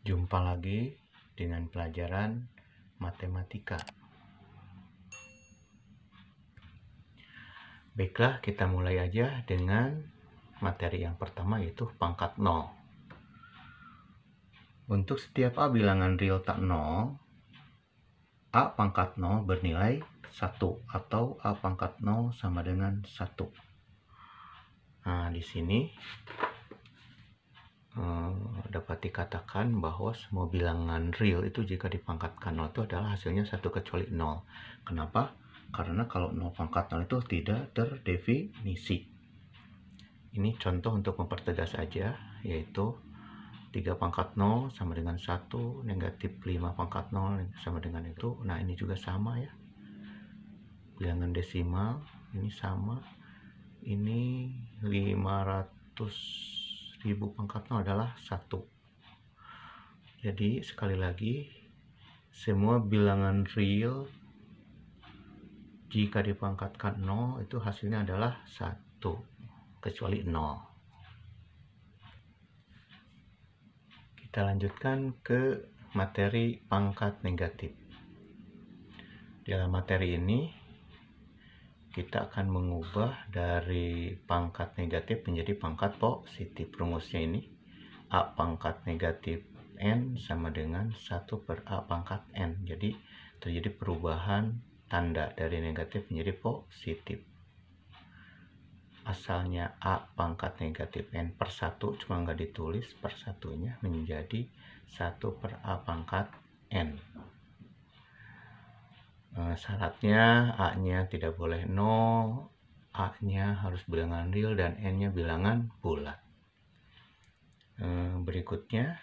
Jumpa lagi dengan pelajaran matematika. Baiklah, kita mulai aja dengan materi yang pertama, yaitu pangkat 0. Untuk setiap A bilangan real tak 0, A pangkat 0 bernilai 1 atau A pangkat 0 sama dengan 1. Nah, di sini dapat dikatakan bahwa semua bilangan real itu jika dipangkatkan 0 itu adalah hasilnya 1 kecuali 0. Kenapa? Karena kalau 0 pangkat 0 itu tidak terdefinisi. Ini contoh untuk mempertegas aja, yaitu 3 pangkat 0 sama dengan 1, negatif 5 pangkat 0 sama dengan itu. Nah, ini juga sama ya. Bilangan desimal, ini sama. Ini 500.000 pangkat 0 adalah 1. Jadi, sekali lagi, semua bilangan real jika dipangkatkan 0 itu hasilnya adalah 1 kecuali 0. Kita lanjutkan ke materi pangkat negatif. Dalam materi ini kita akan mengubah dari pangkat negatif menjadi pangkat positif. Rumusnya ini A pangkat negatif N sama dengan 1 per A pangkat N. Jadi terjadi perubahan tanda dari negatif menjadi positif. Asalnya A pangkat negatif N per 1, cuma nggak ditulis per satunya, menjadi 1 per A pangkat N. Syaratnya A-nya tidak boleh 0, A-nya harus bilangan real, dan N-nya bilangan bulat. Berikutnya,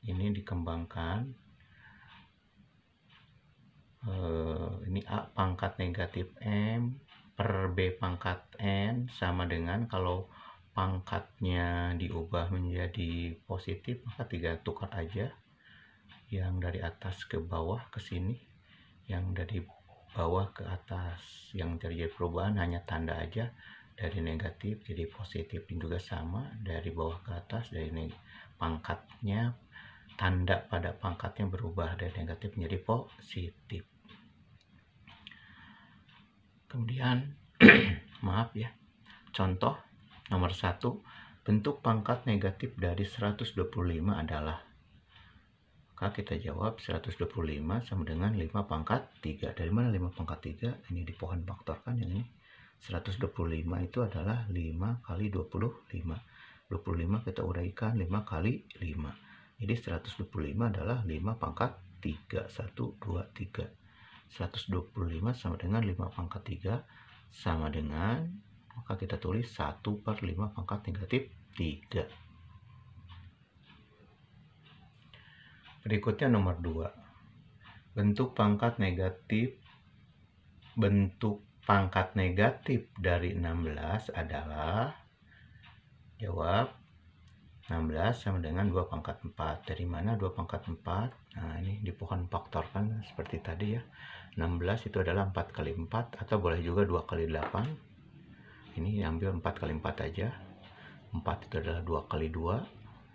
ini dikembangkan. Ini A pangkat negatif M per B pangkat N sama dengan, kalau pangkatnya diubah menjadi positif maka tinggal tukar aja yang dari atas ke bawah ke sini, yang dari bawah ke atas. Yang terjadi perubahan hanya tanda aja, dari negatif jadi positif. Ini juga sama, dari bawah ke atas, dari pangkatnya, tanda pada pangkatnya berubah dari negatif menjadi positif. Kemudian maaf ya, contoh nomor 1, bentuk pangkat negatif dari 125 adalah, maka kita jawab 125 sama dengan 5 pangkat 3. Dari mana 5 pangkat 3? Ini di pohon faktor kan, yang ini 125 itu adalah 5 kali 25. 25 kita uraikan 5 kali 5. Jadi 125 adalah 5 pangkat 3. 1, 2, 3. 125 sama dengan 5 pangkat 3 sama dengan, maka kita tulis 1 per 5 pangkat negatif 3. Berikutnya nomor 2. Bentuk pangkat negatif dari 16 adalah, jawab 16 sama dengan 2 pangkat 4. Dari mana 2 pangkat 4? Nah, ini di pohon faktor kan seperti tadi ya. 16 itu adalah 4 kali 4, atau boleh juga 2 kali 8. Ini ambil 4 kali 4 aja. 4 itu adalah 2 kali 2.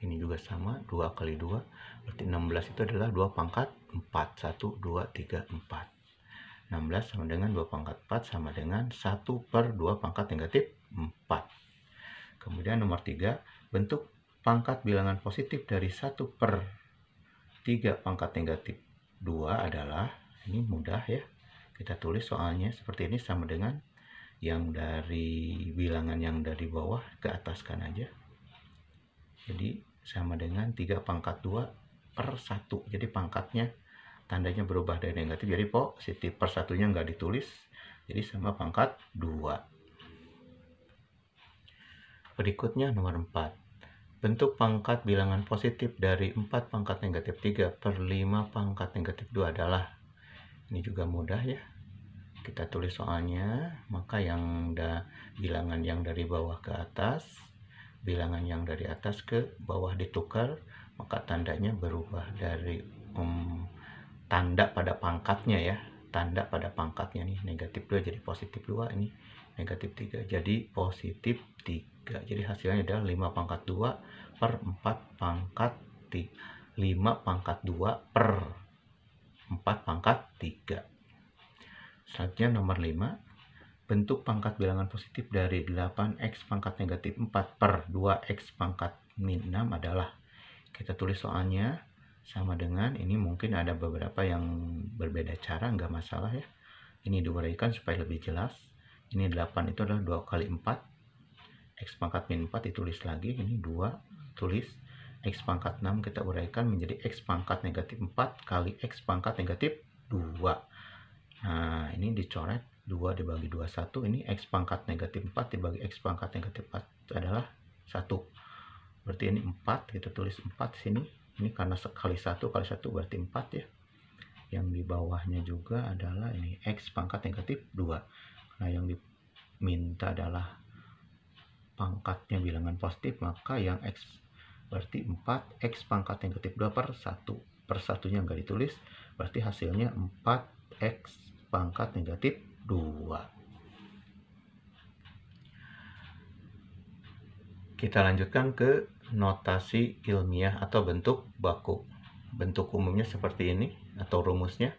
Ini juga sama, 2 kali 2. Berarti 16 itu adalah 2 pangkat 4. 1, 2, 3, 4. 16 sama dengan 2 pangkat 4 sama dengan 1 per 2 pangkat negatif 4. Kemudian nomor 3, bentuk pangkat bilangan positif dari 1 per 3 pangkat negatif 2 adalah, ini mudah ya, kita tulis soalnya seperti ini, sama dengan yang dari bilangan yang dari bawah ke ataskan aja. Jadi sama dengan 3 pangkat 2 per 1. Jadi pangkatnya tandanya berubah dari negatif jadi positif. Per satunya nggak ditulis, jadi sama pangkat 2. Berikutnya nomor 4. Bentuk pangkat bilangan positif dari 4 pangkat negatif 3 per 5 pangkat negatif 2 adalah, ini juga mudah ya. Kita tulis soalnya, maka yang bilangan yang dari bawah ke atas, bilangan yang dari atas ke bawah ditukar, maka tandanya berubah dari tanda pada pangkatnya ya. Tanda pada pangkatnya nih, negatif 2 jadi positif 2, ini negatif 3 jadi positif 3. Jadi hasilnya adalah 5 pangkat 2 per 4 pangkat 3 5 pangkat 2 per 4 pangkat 3. Selanjutnya nomor 5. Bentuk pangkat bilangan positif dari 8x pangkat negatif 4 per 2x pangkat min 6 adalah, kita tulis soalnya sama dengan, ini mungkin ada beberapa yang berbeda cara, nggak masalah ya. Ini diuraikan supaya lebih jelas. Ini 8 itu adalah 2 kali 4. X pangkat min 4 ditulis lagi, ini 2 tulis. X pangkat 6 kita uraikan menjadi X pangkat negatif 4 kali X pangkat negatif 2. Nah, ini dicoret 2 dibagi 2, 1. Ini X pangkat negatif 4 dibagi X pangkat negatif 4 adalah 1. Berarti ini 4, kita tulis 4 sini. Ini karena sekali 1 kali 1 berarti 4 ya. Yang di bawahnya juga adalah ini X pangkat negatif 2. Nah, yang diminta adalah pangkatnya bilangan positif, maka yang X berarti 4, X pangkat negatif 2 per 1. Per 1-nya nggak ditulis, berarti hasilnya 4X pangkat negatif 2. Kita lanjutkan ke notasi ilmiah atau bentuk baku. Bentuk umumnya seperti ini, atau rumusnya.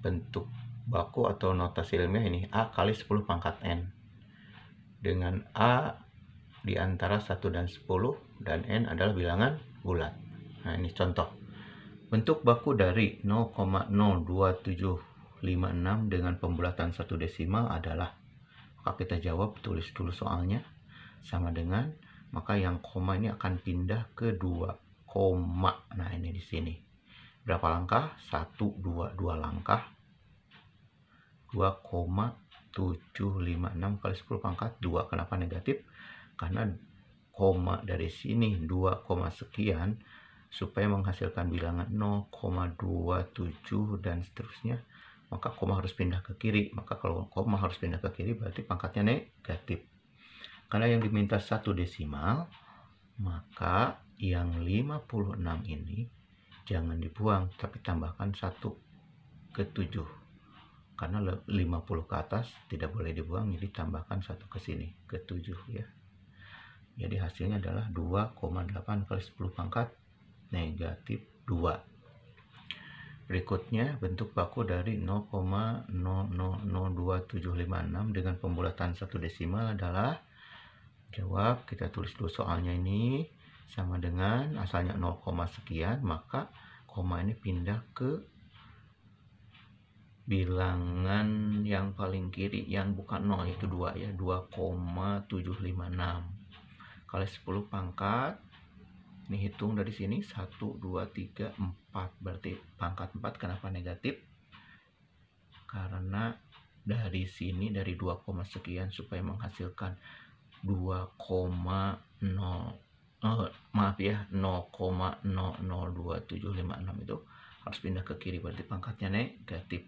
Bentuk baku atau notasi ilmiah ini A kali 10 pangkat N. Dengan A di antara 1 dan 10 dan N adalah bilangan bulat. Nah, ini contoh. Bentuk baku dari 0,02756 dengan pembulatan 1 desimal adalah, maka kita jawab, tulis dulu soalnya, sama dengan, maka yang koma ini akan pindah ke 2 koma. Nah, ini di sini. Berapa langkah? 1, 2 langkah. 2,756 kali 10 pangkat 2. Kenapa negatif? Karena koma dari sini 2, sekian, supaya menghasilkan bilangan 0,27 dan seterusnya, maka koma harus pindah ke kiri. Maka kalau koma harus pindah ke kiri berarti pangkatnya negatif. Karena yang diminta 1 desimal, maka yang 56 ini jangan dibuang, tapi tambahkan 1 ke 7. Karena 50 ke atas tidak boleh dibuang, jadi tambahkan 1 ke sini, ke 7 ya. Jadi hasilnya adalah 2,8 kali 10 pangkat negatif 2. Berikutnya bentuk baku dari 0,002756 dengan pembulatan 1 desimal adalah, jawab, kita tulis dulu soalnya, ini sama dengan asalnya 0, sekian, maka koma ini pindah ke bilangan yang paling kiri yang bukan 0, yaitu 2 ya, 2,756 kali 10 pangkat, ini hitung dari sini 1, 2, 3, 4, berarti pangkat 4. Kenapa negatif? Karena dari sini dari 2, sekian supaya menghasilkan 0,02756 itu harus pindah ke kiri, berarti pangkatnya negatif.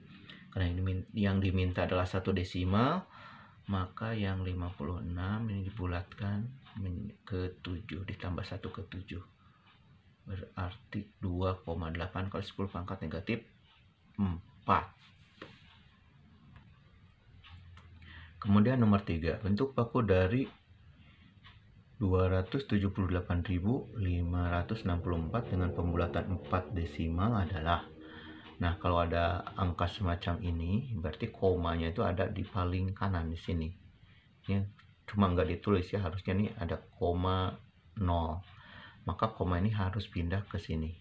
Karena yang diminta adalah 1 desimal, maka yang 56 ini dibulatkan ke 7, ditambah 1 ke 7, berarti 2,8 kali 10 pangkat negatif 4. Kemudian nomor 3, bentuk baku dari 278.564 dengan pembulatan 4 desimal adalah, nah kalau ada angka semacam ini berarti komanya itu ada di paling kanan di sini ya, cuma nggak ditulis ya, harusnya nih ada koma 0, maka koma ini harus pindah ke sini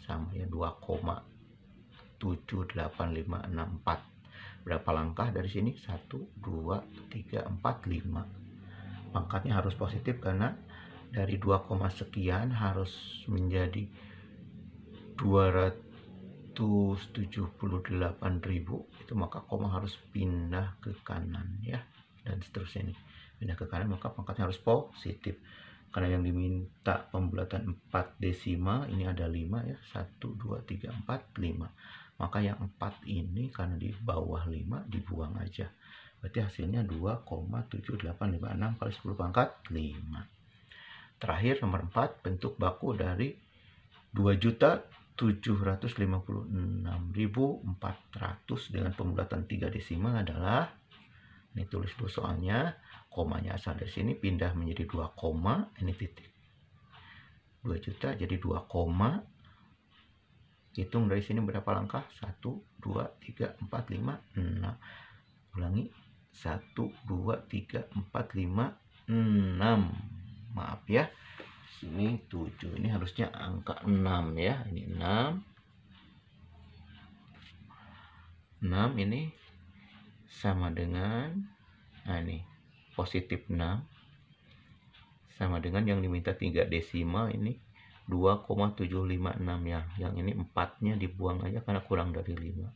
sama ya, 2,78564. Berapa langkah dari sini? 1, 2, 3, 4, 5. Pangkatnya harus positif karena dari 2, sekian harus menjadi 278.000 itu, maka koma harus pindah ke kanan ya, dan seterusnya nih pindah ke kanan, maka pangkatnya harus positif. Karena yang diminta pembulatan 4 desimal ini ada 5 ya, 1, 2, 3, 4, 5, maka yang 4 ini karena di bawah 5 dibuang aja, berarti hasilnya 2,7856 kali 10 pangkat 5. Terakhir nomor 4, bentuk baku dari 2.756.400 dengan pembulatan 3 desimal adalah, ini tulis dulu soalnya, komanya asal dari sini pindah menjadi 2 koma, ini titik 2 juta jadi 2 koma, Hitung dari sini berapa langkah? 1, 2, 3, 4, 5, 6. Ulangi. 1, 2, 3, 4, 5, 6. Maaf ya. Sini 7. Ini harusnya angka 6 ya. Ini 6. 6 ini sama dengan, nah ini positif 6 sama dengan yang diminta 3 desimal ini 2,756 ya. Yang ini 4-nya dibuang aja karena kurang dari 5.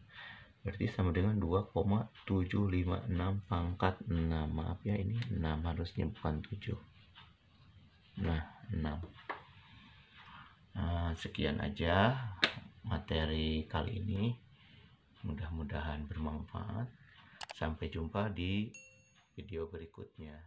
Berarti sama dengan 2,756 pangkat 6. Maaf ya, ini 6 harusnya bukan 7. Nah, 6. Nah, sekian aja materi kali ini. Mudah-mudahan bermanfaat. Sampai jumpa di video berikutnya.